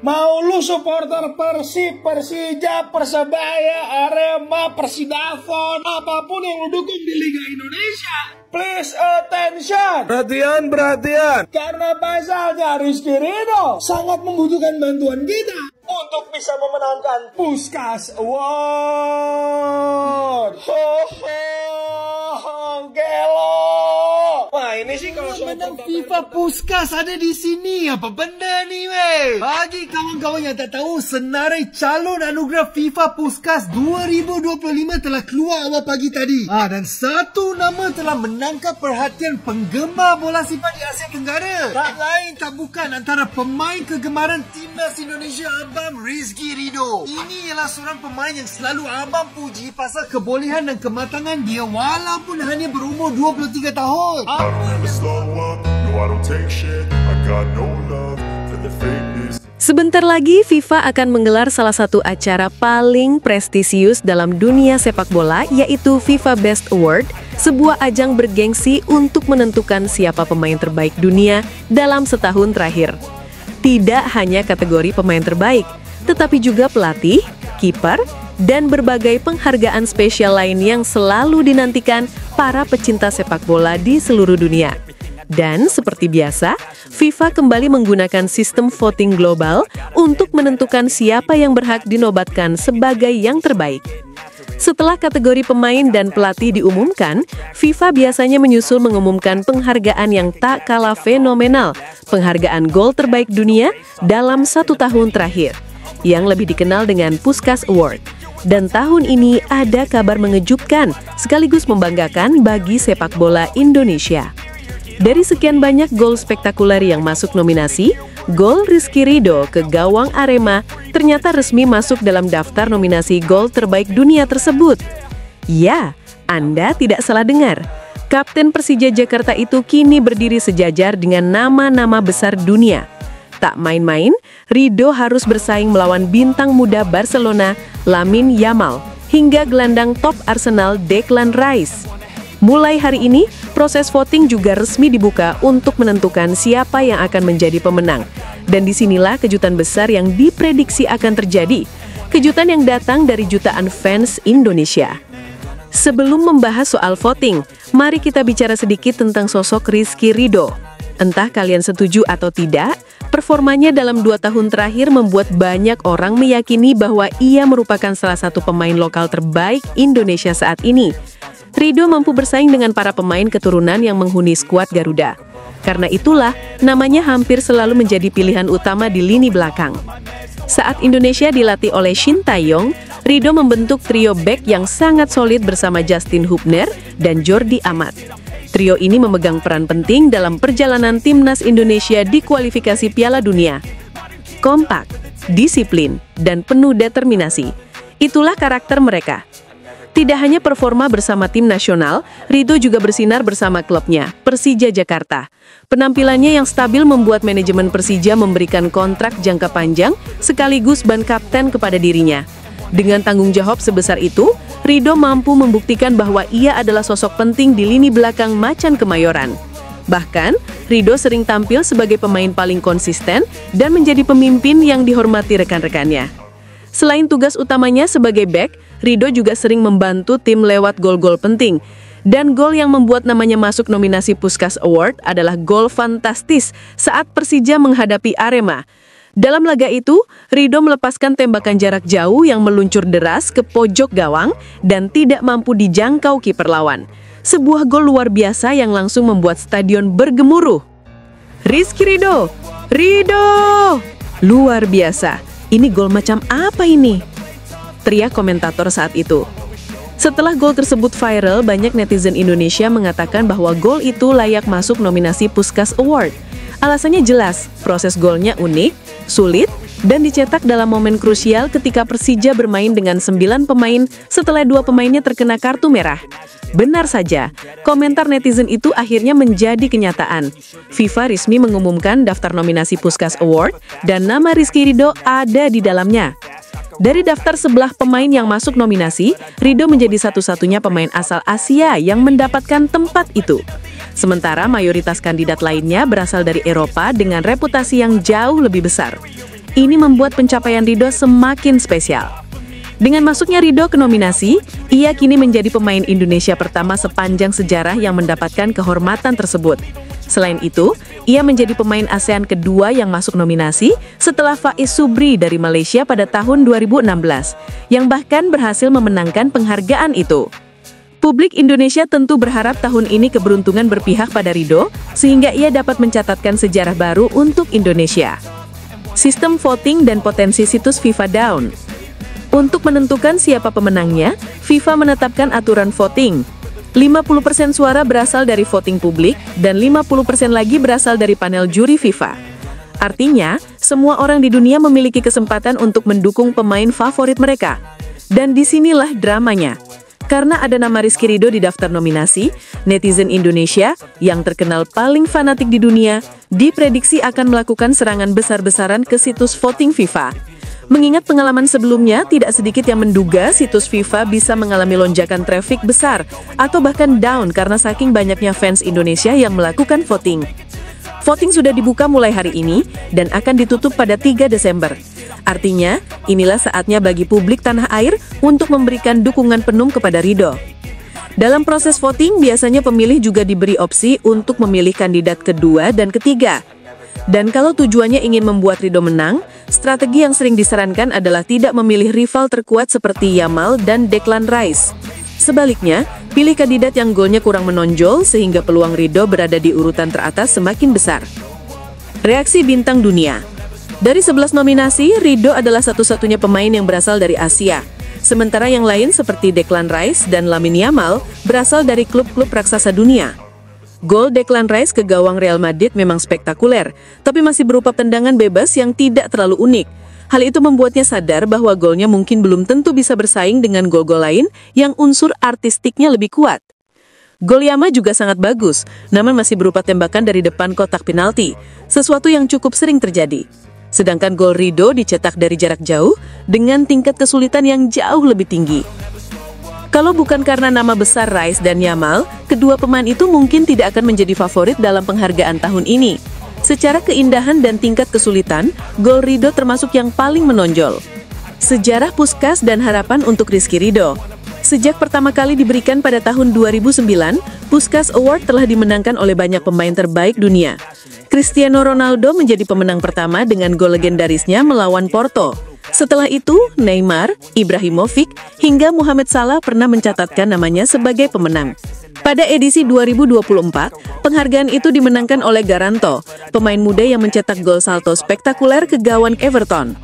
Mau lu supporter Persib, Persija, Persebaya, Arema, Persidafon, apapun yang lu dukung di Liga Indonesia, please attention. Perhatian. Karena pasalnya Rizky Ridho sangat membutuhkan bantuan kita untuk bisa memenangkan Puskás Award. Ho ho, gelo. Wah, ini sih kalau menang FIFA Puskás ada di sini. Apa benda nih, weh? Bagi kawan-kawan yang tak tahu, senarai calon anugerah FIFA Puskás 2025 telah keluar awal pagi tadi. Dan satu nama telah menangkap perhatian penggemar bola sepak di Asia Tenggara. Tak lain tak bukan antara pemain kegemaran timnas Indonesia, Abang Rizky Ridho. Ini ialah seorang pemain yang selalu Abang puji pasal kebolehan dan kematangan dia walaupun hanya berumur 23 tahun. Sebentar lagi FIFA akan menggelar salah satu acara paling prestisius dalam dunia sepak bola, yaitu FIFA Best Award, sebuah ajang bergengsi untuk menentukan siapa pemain terbaik dunia dalam setahun terakhir. Tidak hanya kategori pemain terbaik, tetapi juga pelatih, kiper, dan berbagai penghargaan spesial lain yang selalu dinantikan para pecinta sepak bola di seluruh dunia. Dan seperti biasa, FIFA kembali menggunakan sistem voting global untuk menentukan siapa yang berhak dinobatkan sebagai yang terbaik. Setelah kategori pemain dan pelatih diumumkan, FIFA biasanya menyusul mengumumkan penghargaan yang tak kalah fenomenal, penghargaan gol terbaik dunia dalam 1 tahun terakhir, yang lebih dikenal dengan Puskás Award. Dan tahun ini ada kabar mengejutkan sekaligus membanggakan bagi sepak bola Indonesia. Dari sekian banyak gol spektakuler yang masuk nominasi, gol Rizky Ridho ke gawang Arema ternyata resmi masuk dalam daftar nominasi gol terbaik dunia tersebut. Ya, Anda tidak salah dengar. Kapten Persija Jakarta itu kini berdiri sejajar dengan nama-nama besar dunia. Tak main-main, Ridho harus bersaing melawan bintang muda Barcelona, Lamine Yamal, hingga gelandang top Arsenal Declan Rice. Mulai hari ini, proses voting juga resmi dibuka untuk menentukan siapa yang akan menjadi pemenang. Dan disinilah kejutan besar yang diprediksi akan terjadi. Kejutan yang datang dari jutaan fans Indonesia. Sebelum membahas soal voting, mari kita bicara sedikit tentang sosok Rizky Ridho. Entah kalian setuju atau tidak, performanya dalam 2 tahun terakhir membuat banyak orang meyakini bahwa ia merupakan salah satu pemain lokal terbaik Indonesia saat ini. Ridho mampu bersaing dengan para pemain keturunan yang menghuni skuad Garuda. Karena itulah, namanya hampir selalu menjadi pilihan utama di lini belakang. Saat Indonesia dilatih oleh Shin Tae-yong, Ridho membentuk trio bek yang sangat solid bersama Justin Hubner dan Jordi Amat. Trio ini memegang peran penting dalam perjalanan timnas Indonesia di kualifikasi Piala Dunia. Kompak, disiplin, dan penuh determinasi. Itulah karakter mereka. Tidak hanya performa bersama tim nasional, Ridho juga bersinar bersama klubnya, Persija Jakarta. Penampilannya yang stabil membuat manajemen Persija memberikan kontrak jangka panjang sekaligus ban kapten kepada dirinya. Dengan tanggung jawab sebesar itu, Ridho mampu membuktikan bahwa ia adalah sosok penting di lini belakang Macan Kemayoran. Bahkan, Ridho sering tampil sebagai pemain paling konsisten dan menjadi pemimpin yang dihormati rekan-rekannya. Selain tugas utamanya sebagai bek, Ridho juga sering membantu tim lewat gol-gol penting. Dan gol yang membuat namanya masuk nominasi Puskás Award adalah gol fantastis saat Persija menghadapi Arema. Dalam laga itu, Ridho melepaskan tembakan jarak jauh yang meluncur deras ke pojok gawang dan tidak mampu dijangkau kiper lawan. Sebuah gol luar biasa yang langsung membuat stadion bergemuruh. Rizky Ridho! Luar biasa! Ini gol macam apa ini? Teriak komentator saat itu. Setelah gol tersebut viral, banyak netizen Indonesia mengatakan bahwa gol itu layak masuk nominasi Puskás Award. Alasannya jelas, proses golnya unik, sulit, dan dicetak dalam momen krusial ketika Persija bermain dengan 9 pemain setelah 2 pemainnya terkena kartu merah. Benar saja, komentar netizen itu akhirnya menjadi kenyataan. FIFA resmi mengumumkan daftar nominasi Puskás Award dan nama Rizky Ridho ada di dalamnya. Dari daftar 11 pemain yang masuk nominasi, Ridho menjadi satu-satunya pemain asal Asia yang mendapatkan tempat itu. Sementara mayoritas kandidat lainnya berasal dari Eropa dengan reputasi yang jauh lebih besar. ini membuat pencapaian Ridho semakin spesial. Dengan masuknya Ridho ke nominasi, ia kini menjadi pemain Indonesia pertama sepanjang sejarah yang mendapatkan kehormatan tersebut. Selain itu, ia menjadi pemain ASEAN kedua yang masuk nominasi setelah Faiz Subri dari Malaysia pada tahun 2016, yang bahkan berhasil memenangkan penghargaan itu. Publik Indonesia tentu berharap tahun ini keberuntungan berpihak pada Ridho, sehingga ia dapat mencatatkan sejarah baru untuk Indonesia. Sistem voting dan potensi situs FIFA down. Untuk menentukan siapa pemenangnya, FIFA menetapkan aturan voting. 50% suara berasal dari voting publik, dan 50% lagi berasal dari panel juri FIFA. Artinya, semua orang di dunia memiliki kesempatan untuk mendukung pemain favorit mereka. Dan disinilah dramanya. Karena ada nama Rizky Ridho di daftar nominasi, netizen Indonesia yang terkenal paling fanatik di dunia, diprediksi akan melakukan serangan besar-besaran ke situs voting FIFA. Mengingat pengalaman sebelumnya, tidak sedikit yang menduga situs FIFA bisa mengalami lonjakan traffic besar atau bahkan down karena saking banyaknya fans Indonesia yang melakukan voting. Voting sudah dibuka mulai hari ini dan akan ditutup pada 3 Desember. Artinya, inilah saatnya bagi publik tanah air untuk memberikan dukungan penuh kepada Ridho. Dalam proses voting, biasanya pemilih juga diberi opsi untuk memilih kandidat kedua dan ketiga. Dan kalau tujuannya ingin membuat Ridho menang, strategi yang sering disarankan adalah tidak memilih rival terkuat seperti Yamal dan Declan Rice. Sebaliknya, pilih kandidat yang golnya kurang menonjol sehingga peluang Ridho berada di urutan teratas semakin besar. Reaksi bintang dunia. Dari 11 nominasi, Ridho adalah satu-satunya pemain yang berasal dari Asia. Sementara yang lain seperti Declan Rice dan Lamine Yamal berasal dari klub-klub raksasa dunia. Gol Declan Rice ke gawang Real Madrid memang spektakuler, tapi masih berupa tendangan bebas yang tidak terlalu unik. Hal itu membuatnya sadar bahwa golnya mungkin belum tentu bisa bersaing dengan gol-gol lain yang unsur artistiknya lebih kuat. Gol Yamal juga sangat bagus, namun masih berupa tembakan dari depan kotak penalti, sesuatu yang cukup sering terjadi. Sedangkan gol Ridho dicetak dari jarak jauh dengan tingkat kesulitan yang jauh lebih tinggi. Kalau bukan karena nama besar Rice dan Yamal, kedua pemain itu mungkin tidak akan menjadi favorit dalam penghargaan tahun ini. Secara keindahan dan tingkat kesulitan, gol Ridho termasuk yang paling menonjol. Sejarah Puskás dan harapan untuk Rizky Ridho. Sejak pertama kali diberikan pada tahun 2009, Puskás Award telah dimenangkan oleh banyak pemain terbaik dunia. Cristiano Ronaldo menjadi pemenang pertama dengan gol legendarisnya melawan Porto. Setelah itu, Neymar, Ibrahimovic, hingga Mohamed Salah pernah mencatatkan namanya sebagai pemenang. Pada edisi 2024, penghargaan itu dimenangkan oleh Garanto, pemain muda yang mencetak gol salto spektakuler ke gawang Everton.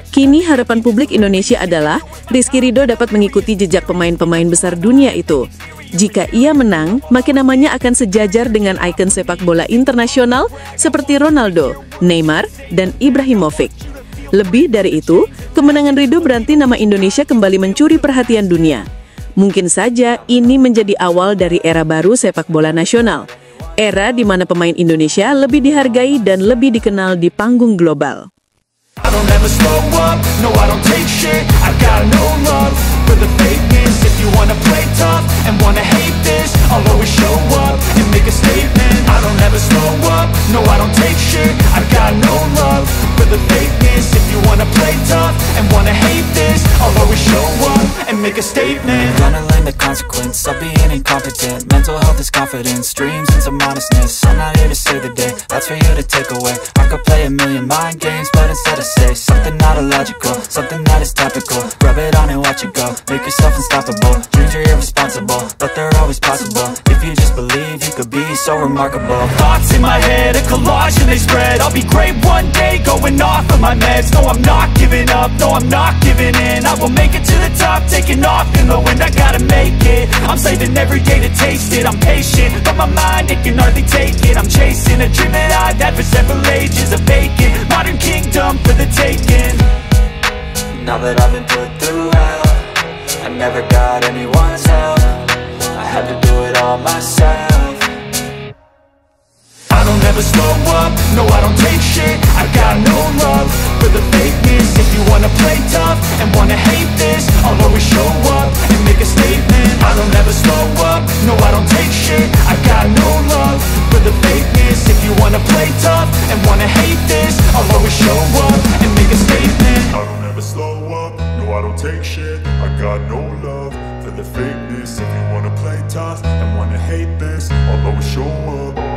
Kini harapan publik Indonesia adalah Rizky Ridho dapat mengikuti jejak pemain-pemain besar dunia itu. Jika ia menang, maka namanya akan sejajar dengan ikon sepak bola internasional seperti Ronaldo, Neymar, dan Ibrahimovic. Lebih dari itu, kemenangan Ridho berarti nama Indonesia kembali mencuri perhatian dunia. Mungkin saja ini menjadi awal dari era baru sepak bola nasional. Era di mana pemain Indonesia lebih dihargai dan lebih dikenal di panggung global. I don't ever slow up, no I don't take shit. I got no love for the fakeness. If you wanna play tough and wanna hate this, I'll always show up and make a statement. I don't ever slow up, no I don't take shit. I got no love for the fakeness. If you wanna play tough and wanna hate this, I'll always show up and make a statement. Gonna learn the consequence of being incompetent. Mental health is confidence, dreams and some honestness. I'm not here to save the day, that's for you to take away. I could play a million mind games, but instead I say something not illogical, something that is topical. Rub it on and watch it go, make yourself unstoppable. Dreams are irresponsible, but they're always possible. If you just believe, you could be so remarkable. Thoughts in my head, a collage and they spread. I'll be great one day, going off of my meds. No, I'm not giving up, no, I'm not giving in. I will make it to the top, taking off in the wind. I gotta make it, I'm saving every day to taste it. I'm patient, but my mind, it can hardly take it. I'm chasing a dream that I've had for several ages. A vacant, modern kingdom for the taking. Now that I've been put through hell, I never got anyone's help. I had to do it all myself. I don't ever slow up, no I don't take shit. I got no love for the fakeness. If you wanna play tough and wanna hate this, I'll always show up and make a statement. I don't ever slow up, no I don't take shit. I got no love for the fakeness. If you wanna play tough and wanna hate this, I'll always show up and make a statement. I don't ever slow up, no I don't take shit. I got no love for the fakeness. If you wanna play tough and wanna hate this, I'll always show up.